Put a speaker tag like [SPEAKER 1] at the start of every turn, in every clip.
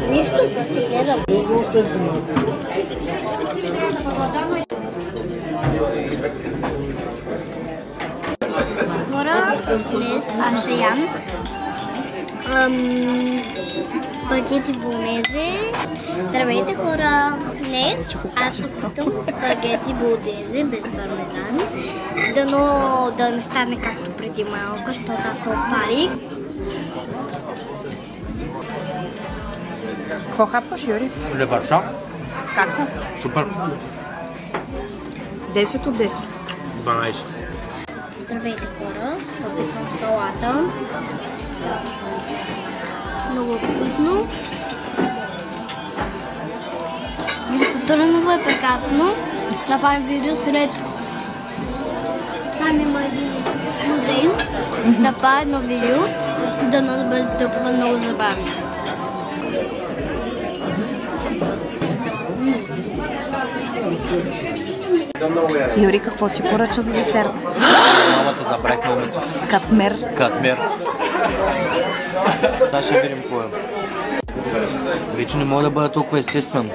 [SPEAKER 1] Нищо, просто гледам. Хора, днес аз ще ям спагети болонезе. Здравейте хора! Днес аз ще опитам спагети болонезе без пармезан. Дано да не стане както преди малко, защото аз се опарих.
[SPEAKER 2] Какво хапваш, Юри?
[SPEAKER 3] Лебарца.
[SPEAKER 2] Как са?
[SPEAKER 3] Супер.
[SPEAKER 2] 10 от 10.
[SPEAKER 3] 12.
[SPEAKER 1] Здравейте хора, ще опитам салата. Много вкусно. Тураново е прекрасно. Ще направим видео след. Там има един музей. Да направя едно видео. Дано да бъде толкова много забавно.
[SPEAKER 2] Юри, какво си поръча за десерт?
[SPEAKER 3] Мамата забрах момента.
[SPEAKER 2] Катмер.
[SPEAKER 3] Катмер. Сега ще видим какво е. Вече не мога да бъда толкова естествен.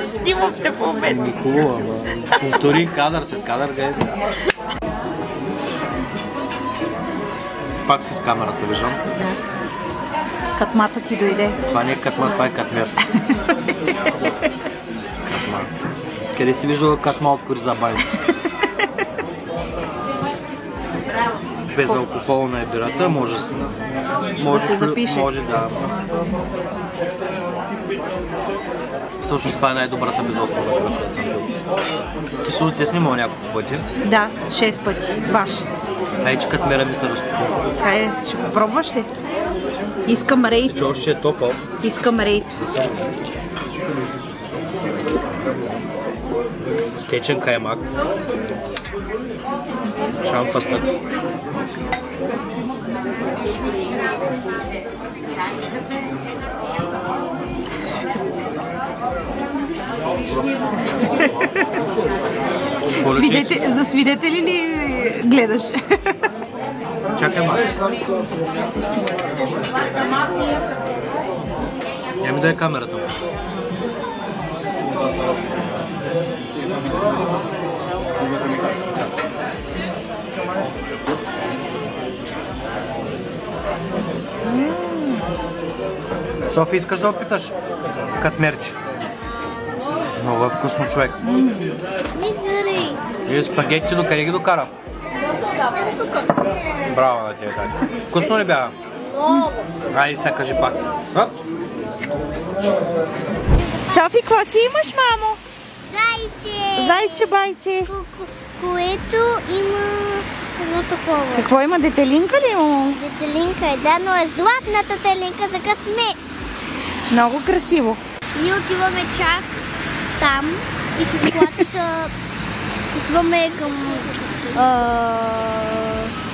[SPEAKER 2] Снимам те по момент.
[SPEAKER 3] Хубаво, ама повтори кадър след кадър. Пак си с камерата, виждам.
[SPEAKER 2] Да. Катмата ти дойде.
[SPEAKER 3] Това не е катма, това е катмер. Катма. Къде си виждала катма от кориза баници? Безалкохолна е бирата, може да
[SPEAKER 2] се запише.
[SPEAKER 3] Може да. Всъщност това е най-добрата безалкохолна бира, която съм бил. Кисело си я снимал няколко пъти.
[SPEAKER 2] Да, 6 пъти. Баш.
[SPEAKER 3] Ай, че катмера ми се разтопи.
[SPEAKER 2] Хайде, ще го пробваш ли? Искам рейд.
[SPEAKER 3] Че още е топъл.
[SPEAKER 2] Искам рейд.
[SPEAKER 3] Течен каймак. Шамфастък.
[SPEAKER 2] За свидетели ли гледаш?
[SPEAKER 3] Чакай малко. Я ми дай камерата му. Софи, искаш да опиташ? Катмерче. Много е вкусно, човек. И спагети докъде ги докара? Браво на тебе, Катя. Вкусно ли бяга? Айде сега кажи пак.
[SPEAKER 2] Софи, какво си имаш, мамо?
[SPEAKER 1] Зайче!
[SPEAKER 2] Зайче, байче.
[SPEAKER 1] Което има едно такова.
[SPEAKER 2] Какво има? Детелинка ли има?
[SPEAKER 1] Детелинка е, да, но е златната телинка за късмет.
[SPEAKER 2] Много красиво.
[SPEAKER 1] Ние отиваме чак там и се сплатиша. Отиваме към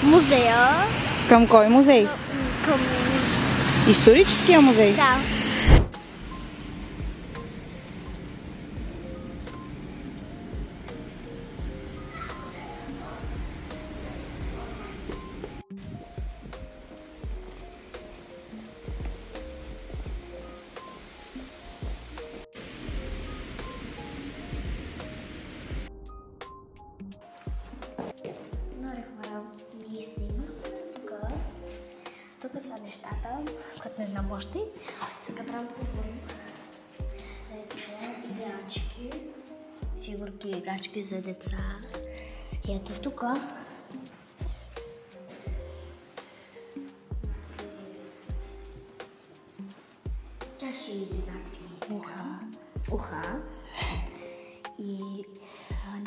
[SPEAKER 1] музея.
[SPEAKER 2] Към кой музей?
[SPEAKER 1] Към...
[SPEAKER 2] Историческия музей?
[SPEAKER 1] Да. Ние снимахме тук са нещата, които не знам още. Сега трябва да говорим за играчки, фигурки, играчки за деца. И ето тук чаши или някакви уха и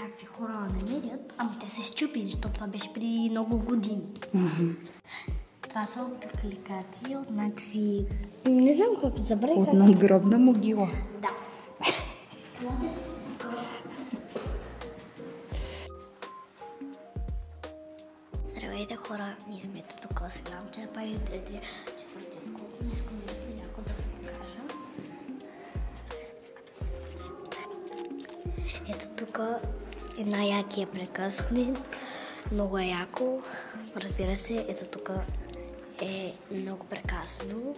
[SPEAKER 1] някакви хора намерят, ама те се счупени, защото това беше преди много години. Това са апликации от някакви... Не знам какво забравих.
[SPEAKER 2] От надгробна могила.
[SPEAKER 1] Да. Здравейте хора, ние сме тук сега. Ще направим третия, четвъртия скок. Не искам някой да ви покажа. Ето тук една якия прекъсне. Много е яко. Разбира се, ето тук е много прекрасно.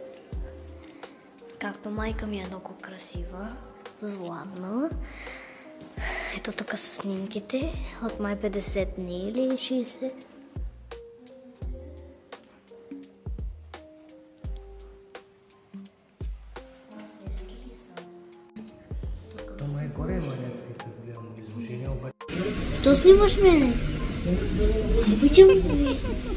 [SPEAKER 1] Както майка ми е много красива, златна. Ето тук са снимките от май 50 дни или 60. Що снимаш мене? Обичам те.